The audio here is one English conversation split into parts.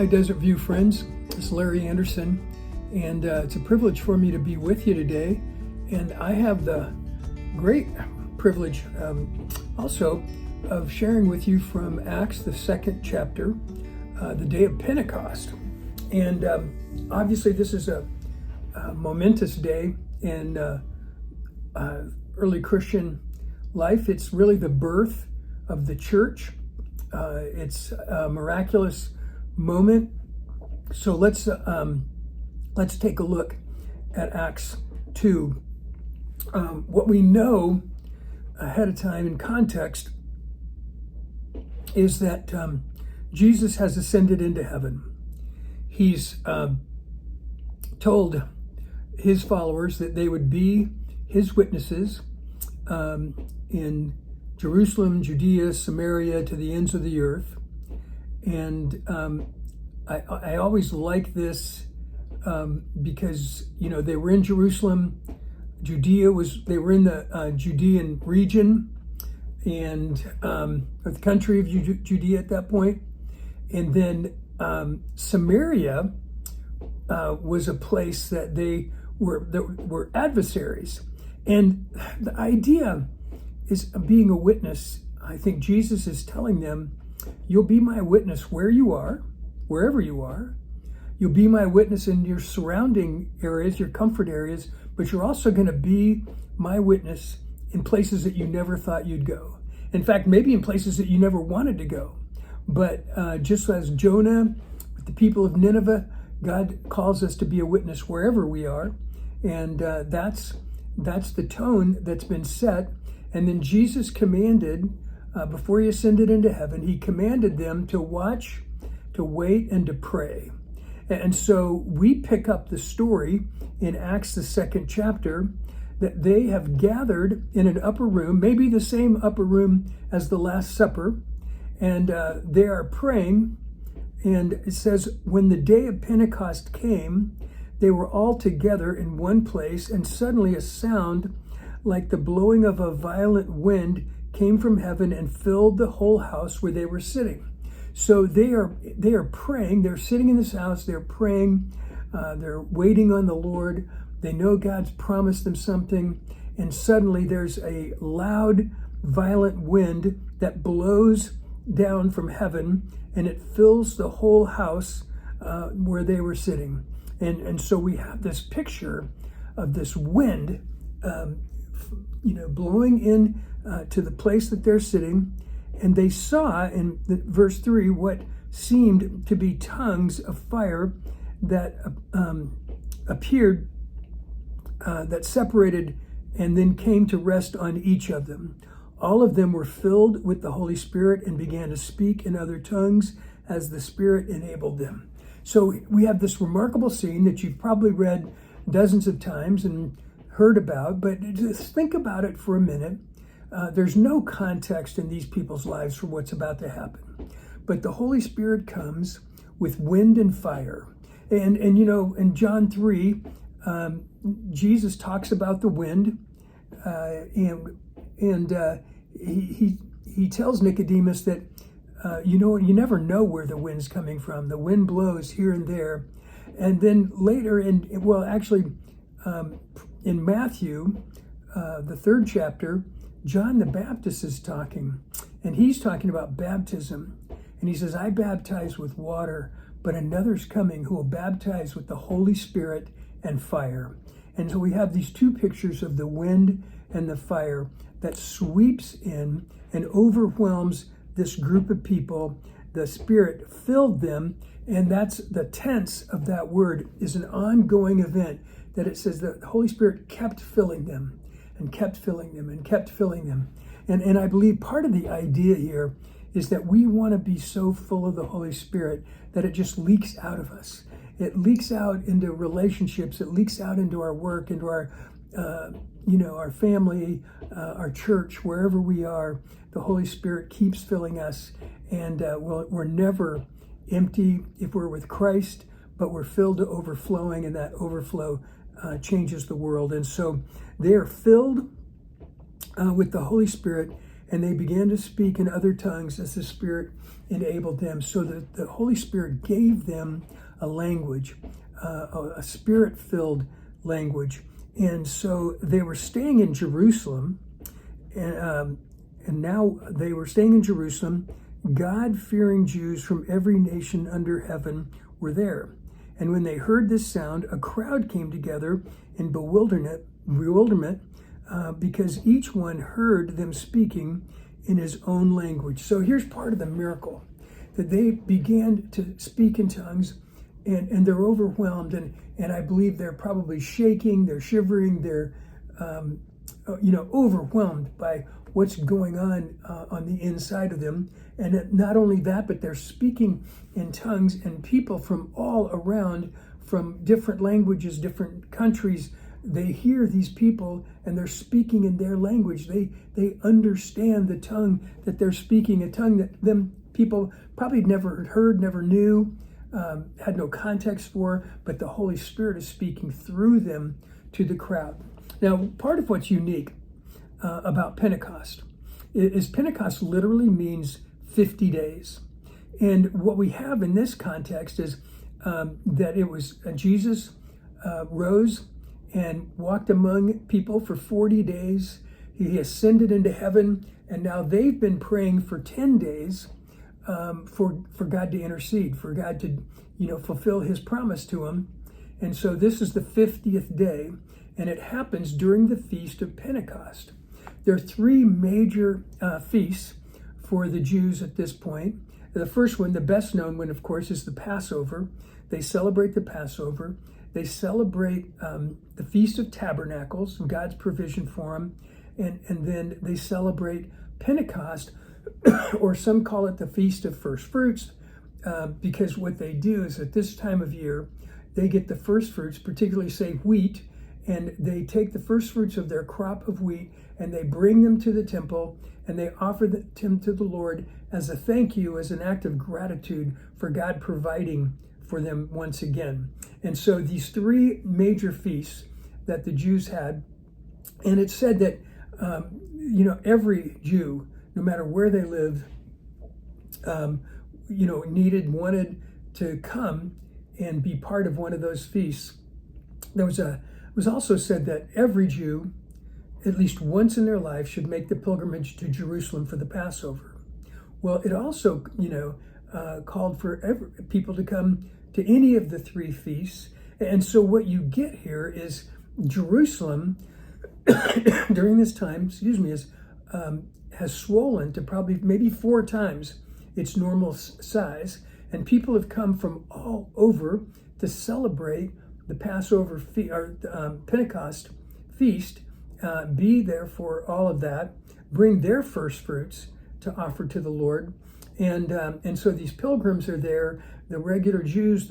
Hi, Desert View friends. It's Larry Anderson, and it's a privilege for me to be with you today. And I have the great privilege also of sharing with you from Acts, the second chapter, the day of Pentecost. And obviously, this is a momentous day in early Christian life. It's really the birth of the church. It's a miraculous moment. So let's take a look at Acts 2. What we know ahead of time in context is that Jesus has ascended into heaven. He's told his followers that they would be his witnesses in Jerusalem, Judea, Samaria, to the ends of the earth. And I always like this because, they were in Jerusalem. They were in the Judean region and the country of Judea at that point. And then Samaria was a place that they were adversaries. And the idea is being a witness. I think Jesus is telling them, you'll be my witness where you are, wherever you are. You'll be my witness in your surrounding areas, your comfort areas, but you're also going to be my witness in places that you never thought you'd go. In fact, maybe in places that you never wanted to go. But just as Jonah with the people of Nineveh, God calls us to be a witness wherever we are. And that's the tone that's been set. And then Jesus commanded, before he ascended into heaven, he commanded them to watch, to wait, and to pray. And so we pick up the story in Acts, the second chapter, that they have gathered in an upper room, maybe the same upper room as the Last Supper, and they are praying. And it says, when the day of Pentecost came, they were all together in one place, and suddenly a sound like the blowing of a violent wind came from heaven and filled the whole house where they were sitting. So they are praying. They're sitting in this house. They're praying. They're waiting on the Lord. They know God's promised them something. And suddenly there's a loud, violent wind that blows down from heaven, and it fills the whole house where they were sitting. And so we have this picture of this wind blowing in to the place that they're sitting. And they saw in verse 3 what seemed to be tongues of fire that appeared, that separated and then came to rest on each of them. All of them were filled with the Holy Spirit and began to speak in other tongues as the Spirit enabled them. So we have this remarkable scene that you've probably read dozens of times and heard about, but just think about it for a minute. There's no context in these people's lives for what's about to happen. But the Holy Spirit comes with wind and fire. And in John 3, Jesus talks about the wind, and he tells Nicodemus that, you never know where the wind's coming from. The wind blows here and there. And then later, in Matthew, the third chapter, John the Baptist is talking, and he's talking about baptism. And he says, I baptize with water, but another's coming who will baptize with the Holy Spirit and fire. And so we have these two pictures of the wind and the fire that sweeps in and overwhelms this group of people. The Spirit filled them, and that's the tense of that word is an ongoing event, that it says that the Holy Spirit kept filling them and kept filling them and kept filling them. And I believe part of the idea here is that we want to be so full of the Holy Spirit that it just leaks out of us. It leaks out into relationships. It leaks out into our work, into our family, our church, wherever we are. The Holy Spirit keeps filling us, and we're never empty if we're with Christ, but we're filled to overflowing, and that overflow changes the world. And so they are filled with the Holy Spirit, and they began to speak in other tongues as the Spirit enabled them. So that the Holy Spirit gave them a language, a Spirit-filled language. And so they were staying in Jerusalem, and now they were staying in Jerusalem. God-fearing Jews from every nation under heaven were there. And when they heard this sound, a crowd came together in bewilderment, because each one heard them speaking in his own language. So here's part of the miracle, that they began to speak in tongues, and they're overwhelmed, and I believe they're probably shaking, they're shivering, they're overwhelmed by what's going on the inside of them. And not only that, but they're speaking in tongues, and people from all around, from different languages, different countries, they hear these people and they're speaking in their language. They understand the tongue that they're speaking, a tongue that them people probably never heard, never knew, had no context for, but the Holy Spirit is speaking through them to the crowd. Now, part of what's unique about Pentecost is Pentecost literally means 50 days. And what we have in this context is that it was Jesus rose and walked among people for 40 days. He ascended into heaven, and now they've been praying for 10 days for God to intercede, for God to fulfill his promise to them. And so this is the 50th day, and it happens during the Feast of Pentecost. There are three major feasts for the Jews at this point. The first one, the best known one, of course, is the Passover. They celebrate the Passover. They celebrate the Feast of Tabernacles, God's provision for them. And then they celebrate Pentecost, or some call it the Feast of First Fruits, because what they do is at this time of year, they get the first fruits, particularly say wheat, and they take the first fruits of their crop of wheat and they bring them to the temple and they offer them to the Lord as a thank you, as an act of gratitude for God providing for them once again. And so these three major feasts that the Jews had, and it said that every Jew, no matter where they lived, wanted to come and be part of one of those feasts. It was also said that every Jew, at least once in their life, should make the pilgrimage to Jerusalem for the Passover. Well, it also, called for people to come to any of the three feasts. And so what you get here is Jerusalem during this time, has swollen to probably maybe 4 times its normal size. And people have come from all over to celebrate the Passover Pentecost feast, be there for all of that, bring their first fruits to offer to the Lord. And so these pilgrims are there, the regular Jews,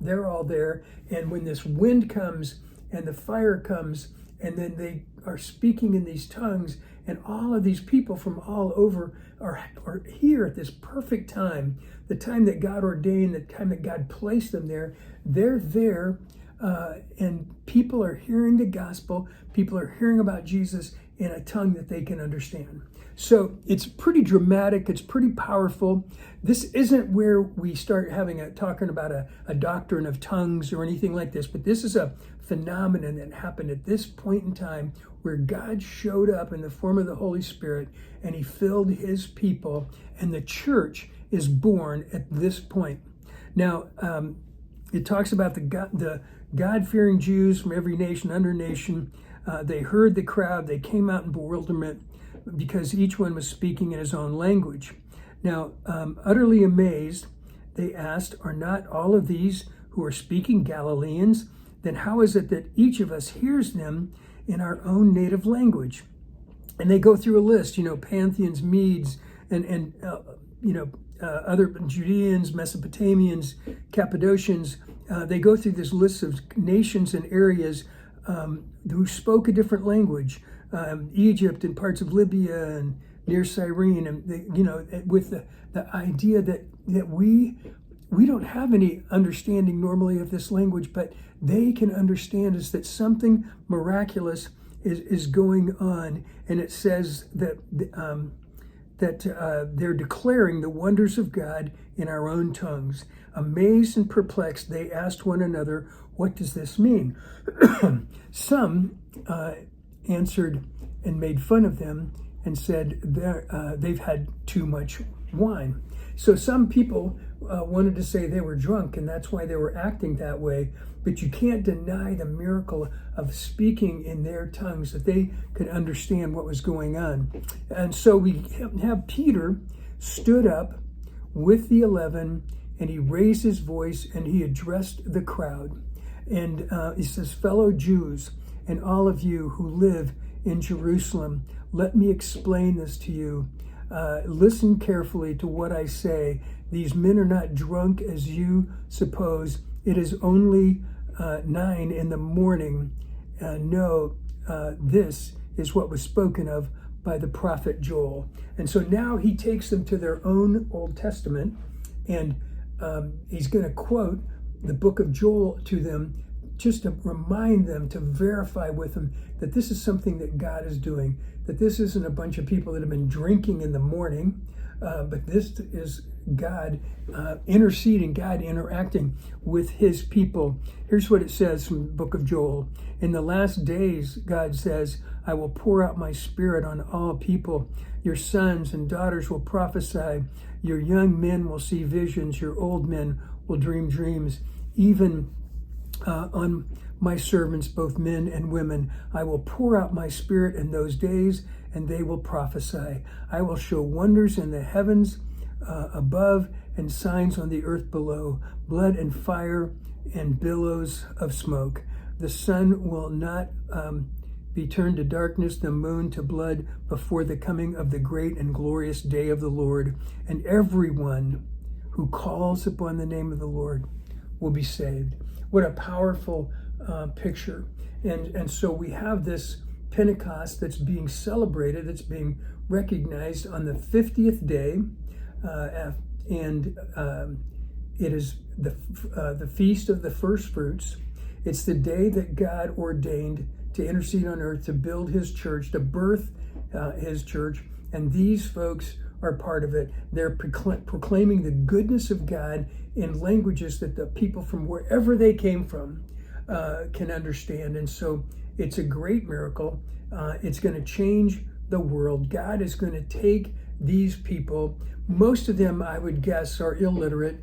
they're all there. And when this wind comes and the fire comes, and then they are speaking in these tongues, and all of these people from all over are here at this perfect time, the time that God ordained, the time that God placed them there. They're there, and people are hearing the gospel. People are hearing about Jesus in a tongue that they can understand. So it's pretty dramatic. It's pretty powerful. This isn't where we start talking about a doctrine of tongues or anything like this, but this is a phenomenon that happened at this point in time where God showed up in the form of the Holy Spirit and he filled his people, and the church is born at this point. Now, it talks about the God-fearing Jews from every nation, under nation. They heard the crowd. They came out in bewilderment because each one was speaking in his own language. Now, utterly amazed, they asked, "Are not all of these who are speaking Galileans? Then how is it that each of us hears them in our own native language?" And they go through a list, Parthians, Medes, and other Judeans, Mesopotamians, Cappadocians. They go through this list of nations and areas who spoke a different language. Egypt and parts of Libya and near Cyrene, and with the idea that we don't have any understanding normally of this language, but they can understand us, that something miraculous is going on, and it says that they're declaring the wonders of God in our own tongues. Amazed and perplexed, they asked one another, "What does this mean?" Some answered and made fun of them and said they've had too much wine. So some people wanted to say they were drunk, and that's why they were acting that way. But you can't deny the miracle of speaking in their tongues, that they could understand what was going on. And so we have Peter stood up with the 11, and he raised his voice and he addressed the crowd. And he says, "Fellow Jews, and all of you who live in Jerusalem, let me explain this to you. Listen carefully to what I say. These men are not drunk as you suppose. It is only 9 in the morning. No, this is what was spoken of by the prophet Joel." And so now he takes them to their own Old Testament, and he's going to quote the book of Joel to them, just to remind them, to verify with them that this is something that God is doing, that this isn't a bunch of people that have been drinking in the morning, but this is God interceding, God interacting with his people. Here's what it says from the book of Joel. "In the last days," God says, "I will pour out my spirit on all people. Your sons and daughters will prophesy. Your young men will see visions. Your old men will dream dreams. Even on my servants, both men and women, I will pour out my spirit in those days, and they will prophesy. I will show wonders in the heavens above and signs on the earth below, blood and fire and billows of smoke. The sun will not be turned to darkness, the moon to blood, before the coming of the great and glorious day of the Lord. And everyone who calls upon the name of the Lord will be saved." What a powerful picture. And so we have this Pentecost that's being celebrated, that's being recognized on the 50th day, and it is the Feast of the First Fruits. It's the day that God ordained to intercede on earth, to build his church, to birth his church, and these folks are part of it. They're proclaiming the goodness of God in languages that the people from wherever they came from can understand. And so it's a great miracle. It's going to change the world. God is going to take these people. Most of them, I would guess, are illiterate.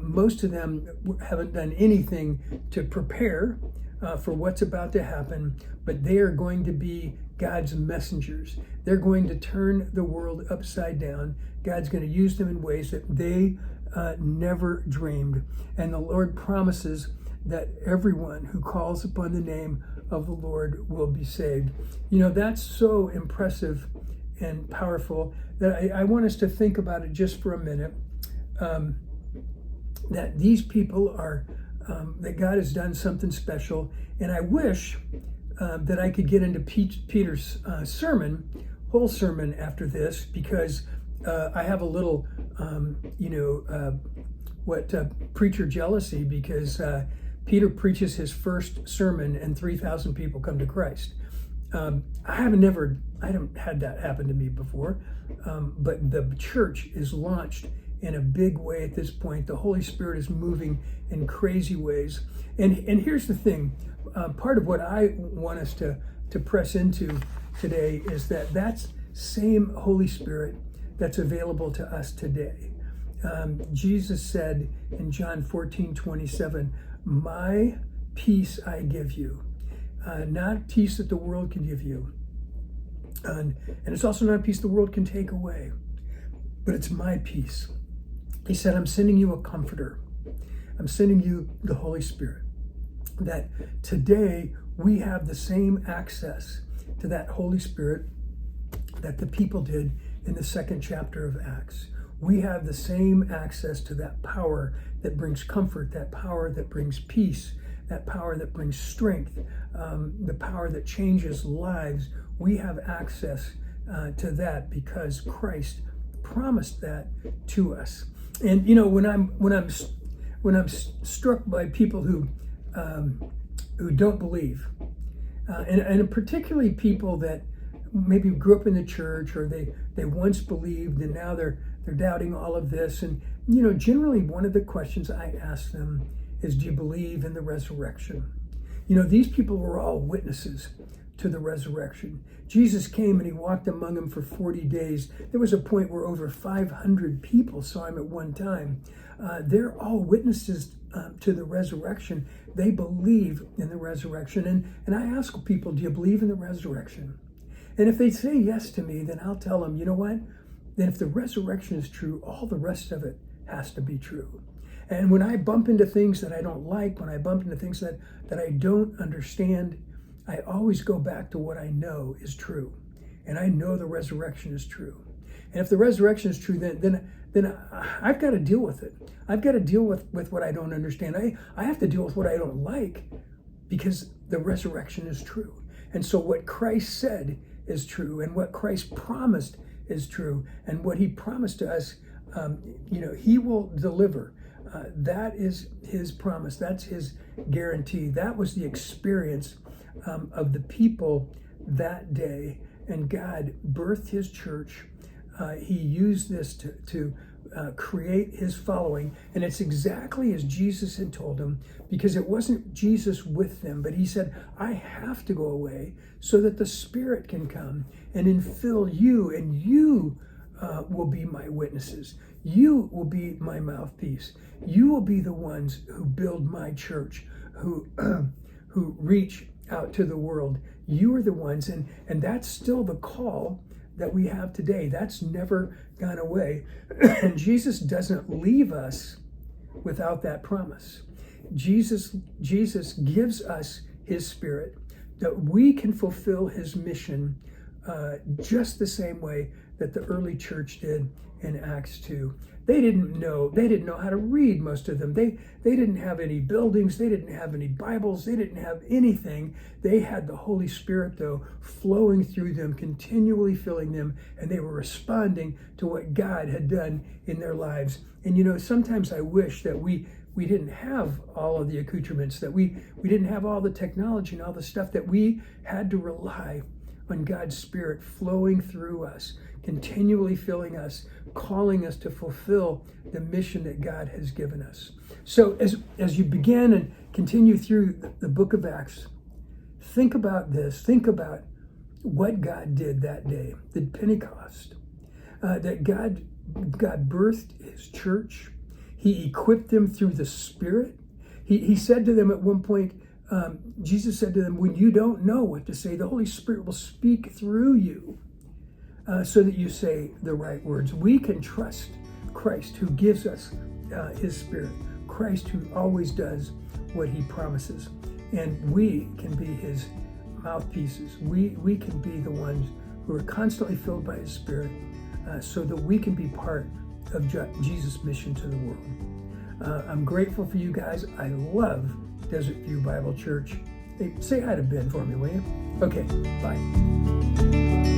Most of them haven't done anything to prepare for what's about to happen, but they are going to be God's messengers. They're going to turn the world upside down. God's going to use them in ways that they never dreamed. And the Lord promises that everyone who calls upon the name of the Lord will be saved. You know, that's so impressive and powerful that I want us to think about it just for a minute. That these people are, that God has done something special. And I wish that I could get into Peter's whole sermon after this, because I have a little, preacher jealousy, because Peter preaches his first sermon and 3,000 people come to Christ. I haven't had that happen to me before, but the church is launched in a big way at this point. The Holy Spirit is moving in crazy ways. And here's the thing, part of what I want us to press into today is that same Holy Spirit that's available to us today. Jesus said in John 14:27, "My peace I give you," not peace that the world can give you. And it's also not a peace the world can take away, but it's my peace. He said, "I'm sending you a comforter. I'm sending you the Holy Spirit." That today we have the same access to that Holy Spirit that the people did in the second chapter of Acts. We have the same access to that power that brings comfort, that power that brings peace, that power that brings strength, the power that changes lives. We have access to that because Christ promised that to us. And you know, when I'm struck by people who don't believe, and particularly people that maybe grew up in the church, or they once believed and now they're doubting all of this. And generally one of the questions I ask them is, do you believe in the resurrection? These people were all witnesses to the resurrection. Jesus came and he walked among them for 40 days. There was a point where over 500 people saw him at one time. They're all witnesses to the resurrection. They believe in the resurrection. And I ask people, do you believe in the resurrection? And if they say yes to me, then I'll tell them, you know what? Then if the resurrection is true, all the rest of it has to be true. And when I bump into things that I don't like, when I bump into things that I don't understand, I always go back to what I know is true. And I know the resurrection is true. And if the resurrection is true, then I've got to deal with it. I've got to deal with what I don't understand. I have to deal with what I don't like, because the resurrection is true. And so what Christ said is true, and what Christ promised is true, and what he promised to us, he will deliver. That is his promise. That's his guarantee. That was the experience of the people that day. And God birthed his church. He used this to create his following. And it's exactly as Jesus had told them, because it wasn't Jesus with them, but he said, I have to go away so that the Spirit can come and infill you, and you will be my witnesses. You will be my mouthpiece. You will be the ones who build my church, who reach out to the world. You are the ones, and that's still the call that we have today. That's never gone away. And Jesus doesn't leave us without that promise. Jesus gives us his Spirit that we can fulfill his mission just the same way that the early church did in Acts 2. They didn't know how to read, most of them. They didn't have any buildings, they didn't have any Bibles, they didn't have anything. They had the Holy Spirit, though, flowing through them, continually filling them, and they were responding to what God had done in their lives. And sometimes I wish that we didn't have all of the accoutrements, that we didn't have all the technology and all the stuff, that we had to rely on God's Spirit flowing through us, continually filling us, calling us to fulfill the mission that God has given us. So as you begin and continue through the book of Acts, think about this. Think about what God did that day, the Pentecost, that God birthed his church. He equipped them through the Spirit. He said to them at one point, Jesus said to them, when you don't know what to say, the Holy Spirit will speak through you so that you say the right words. We can trust Christ, who gives us his Spirit, Christ who always does what he promises. And we can be his mouthpieces. We can be the ones who are constantly filled by his Spirit so that we can be part of Jesus' mission to the world. I'm grateful for you guys. I love Desert View Bible Church. Hey, say hi to Ben for me, will you? Okay, bye.